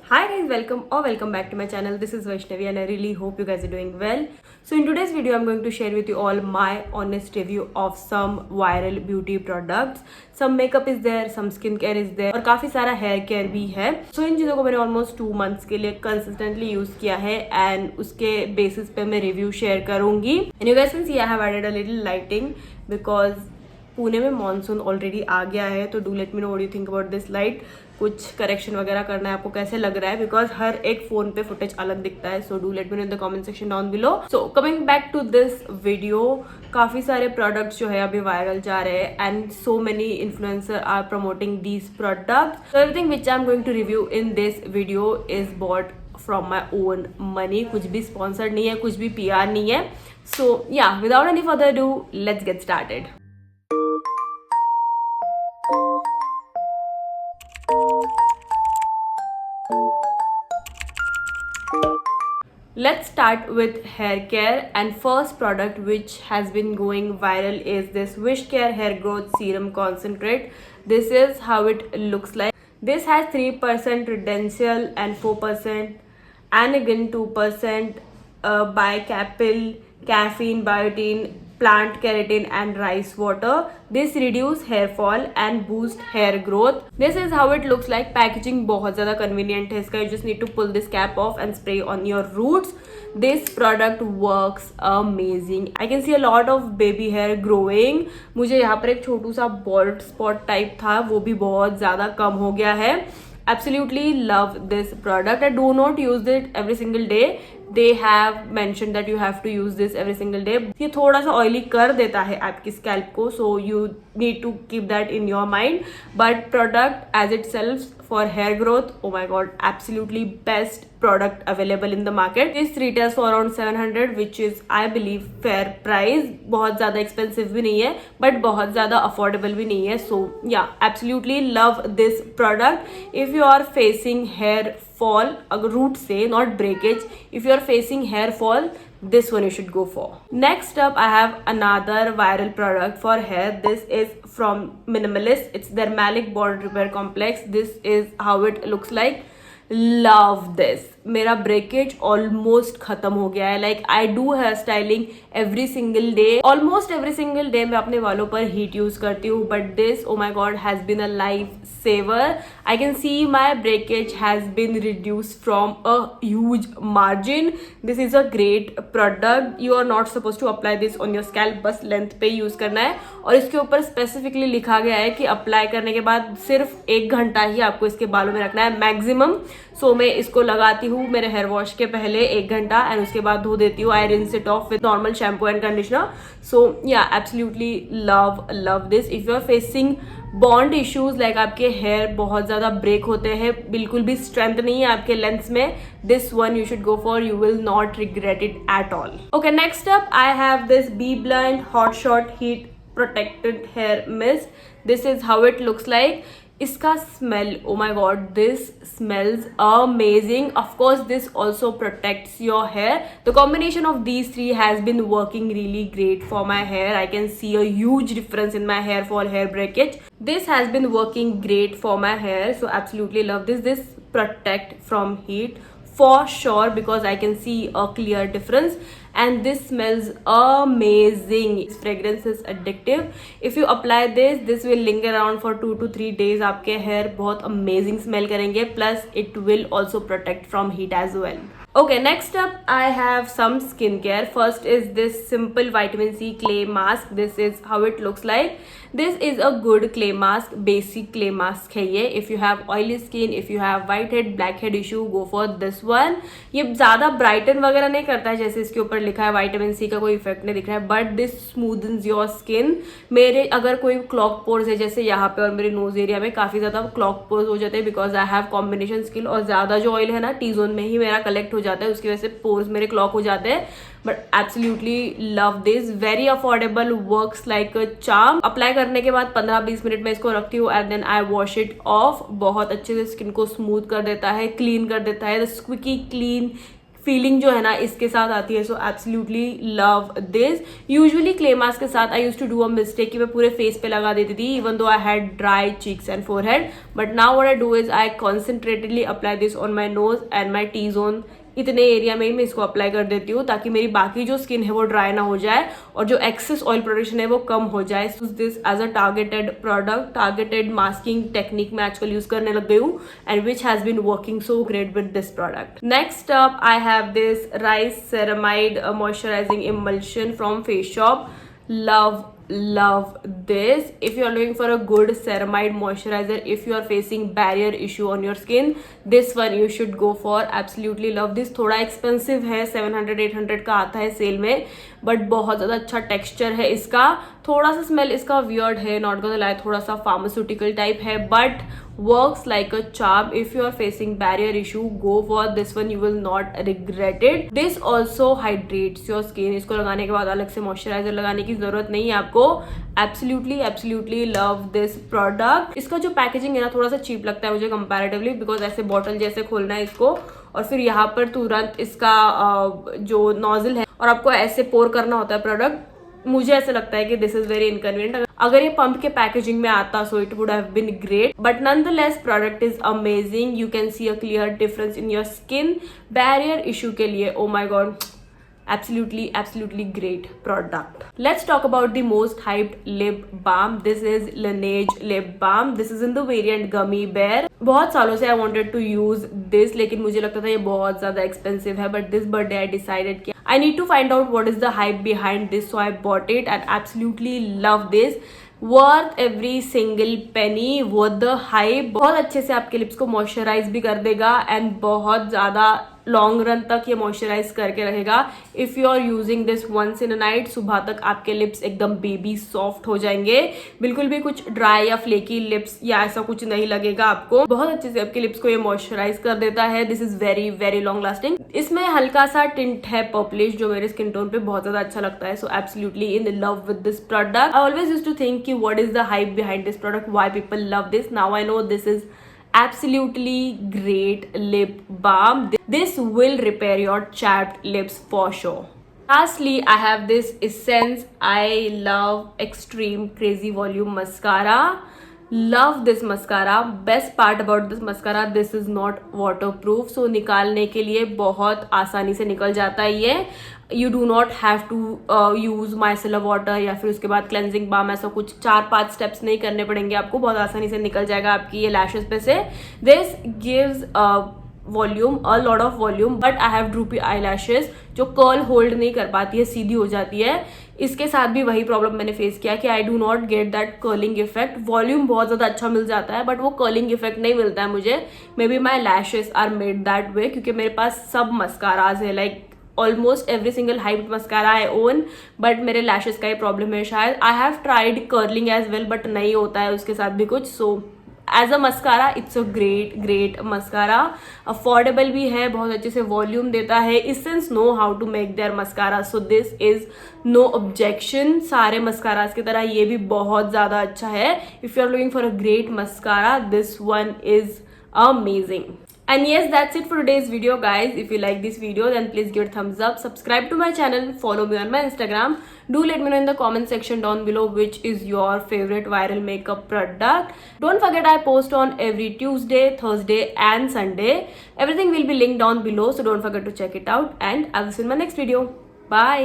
Hi guys, welcome back to my channel. This is Vaishnavi and I really hope you guys are doing well. So in today's video I'm going to share with you all my honest review of some viral beauty products. Some makeup is there, some skincare is there और काफी सारा hair care भी है. So इन चीज़ों को मैंने almost 2 months के लिए consistently use किया है and उसके basis पे मैं review share करूँगी. And you guys can see I have added a little lighting because Pune में मानसून ऑलरेडी आ गया है. तो do let me know what you think about this light. कुछ करेक्शन वगैरह करना है आपको, कैसे लग रहा है, बिकॉज हर एक फोन पे फुटेज अलग दिखता है. So do let me know in the comment section down below. So coming back to this video, काफी सारे प्रोडक्ट्स जो है अभी वायरल जा रहे हैं and so many influencer are promoting these products. So everything which I am going to review in this video is bought from my own money. कुछ भी स्पॉन्सर्ड नहीं है, कुछ भी PR नहीं है. सो या without any further do let's get started. Let's start with hair care, and first product which has been going viral is this Wish Care Hair Growth Serum Concentrate. This is how it looks like. This has 3% Redensyl and 4% Anagen, 2% bicapil, caffeine, biotin, plant keratin and rice water. This reduce hair fall and boost hair growth. This is how it looks like. Packaging बहुत ज़्यादा convenient है इसका. You just need to pull this cap off and spray on your roots. This product works amazing. I can see a lot of baby hair growing. मुझे यहाँ पर एक छोटू सा bald spot type था, वो भी बहुत ज़्यादा कम हो गया है. Absolutely love this product. I do not use it every single day. They have mentioned that you have to use this every single day. ये थोड़ा सा ऑयली कर देता है आपकी स्कैल्प को, so you need to keep that in your mind. But product as itself for hair growth, oh my god, absolutely best product available in the market. This retails for around 700, which is I believe fair price. बहुत ज़्यादा expensive भी नहीं है, but बहुत ज़्यादा affordable भी नहीं है. So yeah, absolutely love this product. If you are facing hair fall, अगर root से, not breakage, if you are facing hair fall, this one you should go for. Next up I have another viral product for hair. This is from Minimalist. It's their Malic Bond Repair Complex. This is how it looks like. Love this. मेरा breakage almost खत्म हो गया है. Like I do hair styling every single day, almost every single day मैं अपने वालों पर heat use करती हूँ. But this, oh my God, has been a life saver. I can see my breakage has been reduce from a huge margin. This is a great product. You are not suppose to apply this on your scalp, बस length पे use करना है. और इसके ऊपर specifically लिखा गया है कि अप्लाई करने के बाद सिर्फ 1 घंटा ही आपको इसके बालों में रखना है मैक्सिमम. सो मैं इसको लगाती हूँ मेरे हेयर वॉश के पहले 1 घंटा एंड उसके बाद धो देती हूँ. I rinse it off with normal shampoo and conditioner. So yeah absolutely love this. If you are facing bond issues, like आपके हेयर बहुत ज्यादा ब्रेक होते हैं, बिल्कुल भी स्ट्रेंथ नहीं है आपके लेंथ्स में, this one you should go for. You will not regret it at all. Okay, next up I have this B blend hot shot heat protected hair mist. This is how it looks like. इसका smell, oh my god, this smells amazing. Of course this also protects your hair. The combination of these 3 has been working really great for my hair. I can see a huge difference in my hair fall, hair breakage. This has been working great for my hair, so absolutely love this. This protect from heat for sure because I can see a clear difference, and this smells amazing. This fragrance is addictive. If you apply this will linger around for 2 to 3 days. आपके hair बहुत amazing smell करेंगे, plus it will also protect from heat as well. Okay, next up I have some skincare. First is this simple vitamin C clay mask. This is how it looks like. This is a good clay mask, basic clay mask है ये. If you have oily skin, if you have whitehead, blackhead issue, go for this one. ये ज़्यादा Brighton वगैरह नहीं करता है, जैसे इसके ऊपर लिखा है विटामिन सी का कोई इफेक्ट नहीं दिख रहा है, बट दिस स्मूदन्स योर स्किन. मेरे अगर कोई क्लॉक पोर्स है जैसे यहाँ पे और मेरे नोज एरिया में काफ़ी ज़्यादा क्लॉक पोर्स हो जाते हैं because I have combination skin, और ज़्यादा जो ऑयल है ना टी जोन में ही मेरा कलेक्ट हो जाता है, उसकी वजह से पोर्स मेरे क्लॉक हो जाते हैं. But absolutely love this. Very affordable, works like a charm. Apply करने के बाद 15-20 मिनट में इसको रखती हूँ and then I wash it off. बहुत अच्छे से स्किन को स्मूथ कर देता है, क्लीन कर देता है. स्क्विकी क्लीन फीलिंग जो है ना इसके साथ आती है. So absolutely love this. Usually clay mask के साथ I use to do a mistake कि मैं पूरे फेस पे लगा देती थी even though I had dry cheeks and forehead. But now what I do is I concentratedly apply this on my nose and my T zone. इतने area में ही मैं इसको अप्लाई कर देती हूँ ताकि मेरी बाकी जो स्किन है वो ड्राई ना हो जाए और जो एक्सेस ऑयल प्रोडक्शन है वो कम हो जाए. This as a targeted product, targeted masking technique मैं आजकल यूज करने लग गई हूँ and which has been working so great with this product. Next up I have this rice ceramide moisturising emulsion from Face Shop. Love this. If you are looking for a good ceramide moisturizer, if you are facing barrier issue on your skin, this one you should go for. Absolutely love this. थोड़ा expensive है, 700-800 का आता है cell में, but बहुत ज़्यादा अच्छा texture है इसका. थोड़ा सा स्मेल इसका वियर्ड है, नॉट गोना लाई, थोड़ा सा फार्मास्यूटिकल टाइप है, but works like a charm. If you are facing barrier issue, go for this one, you will not regret it. This also hydrates your skin. इसको लगाने के बाद अलग से मॉइस्चराइजर लगाने की जरूरत नहीं है आपको. Absolutely love this product. इसका जो पैकेजिंग है ना थोड़ा सा चीप लगता है मुझे कंपैरेटिवली, बिकॉज ऐसे बॉटल जैसे खोलना है इसको और फिर यहाँ पर तुरंत इसका जो नोजल है और आपको ऐसे पोर करना होता है प्रोडक्ट. मुझे ऐसा लगता है कि दिस इज वेरी इनकन्वीनियंट. अगर ये पंप के पैकेजिंग में आता so it would have been great, but nonetheless product is amazing. You can see a clear difference in your skin. Barrier issue के लिए oh my God, absolutely great product. Let's talk about the most hyped lip balm. This is Laneige lip balm. This is in the variant gummy bear. बहुत सालों से I wanted to use this, लेकिन मुझे लगता था ये बहुत ज्यादा एक्सपेंसिव है, but this birthday I decided कि I need to find out what is the hype behind this, so I bought it and absolutely love this. Worth every single penny, worth the hype. बहुत अच्छे से आपके lips को moisturise भी कर देगा and बहुत ज्यादा लॉन्ग रन तक ये मॉइस्चराइज करके रहेगा. If you are using this once in a night, सुबह तक आपके लिप्स एकदम बेबी सॉफ्ट हो जाएंगे. बिल्कुल भी कुछ ड्राई या फ्लेकी लिप्स या ऐसा कुछ नहीं लगेगा आपको. बहुत अच्छे से आपके लिप्स को ये मॉइस्चराइज कर देता है. This is very long lasting. इसमें हल्का सा टिंट है पर्पलिश जो मेरे स्किन टोन पे बहुत ज्यादा अच्छा लगता है. So absolutely in love with this product. I always used to think कि what is the hype behind this product, why people love this. Now I know this is absolutely great lip balm. This will repair your chapped lips for sure. Lastly, I have this Essence I Love Extreme Crazy Volume Mascara. Love this mascara. Best part about this mascara, this is not waterproof, so निकालने के लिए बहुत आसानी से निकल जाता है ये. You do not have to use micellar water या फिर उसके बाद cleansing balm, ऐसा कुछ 4-5 स्टेप्स नहीं करने पड़ेंगे आपको. बहुत आसानी से निकल जाएगा आपकी ये लैशेस पे से. This gives volume, a lot of volume, but I have droopy eye lashes जो कर्ल होल्ड नहीं कर पाती है, सीधी हो जाती है. इसके साथ भी वही प्रॉब्लम मैंने फेस किया कि I do not get that curling effect. Volume बहुत ज्यादा अच्छा मिल जाता है बट वो कर्लिंग इफेक्ट नहीं मिलता है मुझे. May be my lashes are made that way क्योंकि मेरे पास सब मस्काराज है, like almost every single hyped mascara I own, but मेरे लैशेज का ही प्रॉब्लम है शायद. I have tried curling as well but नहीं होता है उसके साथ भी कुछ. So as a mascara it's a great mascara. Affordable भी है, बहुत अच्छे से वॉल्यूम देता है. Essence know how to make their mascara, so this is no objection. सारे मस्काराज की तरह ये भी बहुत ज्यादा अच्छा है. If you are looking for a great mascara, this one is amazing. And yes, that's it for today's video, guys. If you like this video, then please give it a thumbs up. Subscribe to my channel. Follow me on my Instagram. Do let me know in the comment section down below which is your favorite viral makeup product. Don't forget I post on every Tuesday, Thursday and Sunday. Everything will be linked down below, so don't forget to check it out. And I'll see you in my next video. Bye.